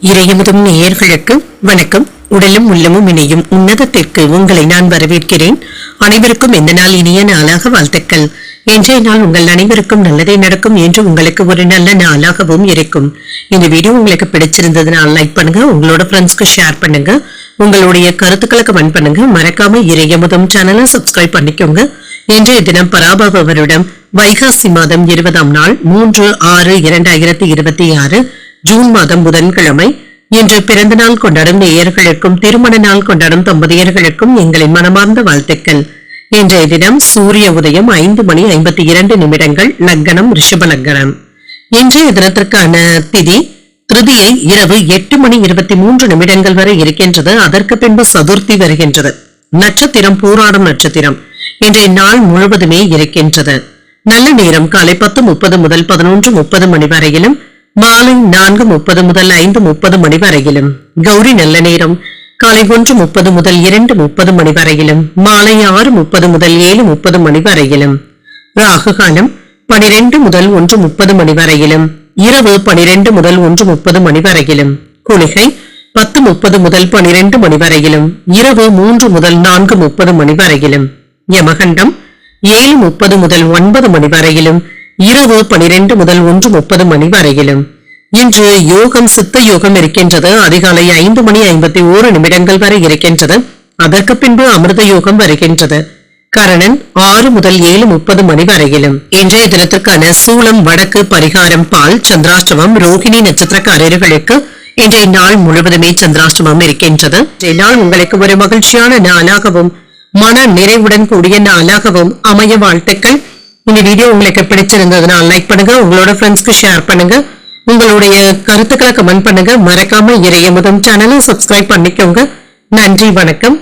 இறையமுதும் நேயர்களுக்கு வணக்கம். உடலும் உள்ளமும் இணையும் உன்னதத்திற்கு உங்களை நான் வரவேற்கிறேன். அனைவருக்கும் இந்த நாள் இனிய நாளாக வாழ்த்துக்கள். இன்றைய நாள் உங்கள் அனைவருக்கும் நல்லதே நடக்கும் என்று உங்களுக்கு ஒரு நல்ல நாளாகவும் இருக்கும். இந்த வீடியோ உங்களுக்கு பிடிச்சிருந்ததுனால லைக் பண்ணுங்க, உங்களோட ஃப்ரெண்ட்ஸ்க்கு ஷேர் பண்ணுங்க, உங்களுடைய கருத்துக்களை கமெண்ட் பண்ணுங்க. மறக்காம இறையமுதும் சேனலை சப்ஸ்கிரைப் பண்ணிக்கோங்க. இன்றைய தினம் பராபவ வருடம் வைகாசி மாதம் 20ஆம் நாள் 3/6/2026 ஜூன் மாதம் புதன்கிழமை. இன்று பிறந்த நாள் கொண்டாடும் நேயர்களுக்கும் திருமண நாள் கொண்டாடும் தம்பதியர்களுக்கும் எங்களின் மனமார்ந்த வாழ்த்துக்கள். இன்றைய தினம் சூரிய உதயம் 5:52 லக்னம் ரிஷப லக்னம். இன்றைய தினத்திற்கான திதி திருதியை இரவு 8:23 வரை இருக்கின்றது. அதற்கு பின்பு சதுர்த்தி வருகின்றது. நட்சத்திரம் பூராடம் நட்சத்திரம். இன்றைய நாள் முழுவதுமே இருக்கின்றது. நல்ல நேரம் காலை 10:30 முதல் 11:30 மணி வரையிலும், மாலை 4:30 முதல் 5:30 மணி வரையிலும். கௌரி நல்ல நேரம் காலை 1:30 முதல் 2:30 மணி வரையிலும், மாலை 6:30 முதல் 7:30 மணி வரையிலும். ராகு காலம் 12 முதல் 1:30 மணி வரையிலும், இரவு 12 முதல் 1:30 மணி வரையிலும். குளிகை 10:30 முதல் 12 மணி வரையிலும், இரவு 3 முதல் 4:30 மணி வரையிலும். யமகண்டம் 7:30 முதல் 9 மணி வரையிலும், இரவு 12 முதல் 1:30 மணி வரையிலும். இன்று யோகம் சித்த யோகம் இருக்கின்றது. அதிகாலை 5:51 வரை இருக்கின்றது. அதற்கு பின்பு அமிர்த யோகம் வருகின்றது. கரணன் 6 முதல் 7:30 மணி வரையிலும். இன்றைய தினத்திற்கான சூலம் வடக்கு, பரிகாரம் பால். சந்திராஷ்டமம் ரோகிணி நட்சத்திரக்காரர்களுக்கு இன்றைய நாள் முழுவதுமே சந்திராஷ்டமம் இருக்கின்றது. இன்றைய நாள் உங்களுக்கு ஒரு மகிழ்ச்சியான நாளாகவும் மன நிறைவுடன் கூடிய நாளாகவும் அமைய வாழ்த்துக்கள். இந்த வீடியோ உங்களுக்கு பிடிச்சிருந்ததுனால லைக் பண்ணுங்க, உங்களோட ஃப்ரெண்ட்ஸ்க்கு ஷேர் பண்ணுங்க, உங்களுடைய கருத்துக்களை கமெண்ட் பண்ணுங்க. மறக்காம இறையமுதும் சேனலை சப்ஸ்கிரைப் பண்ணிக்கோங்க. நன்றி, வணக்கம்.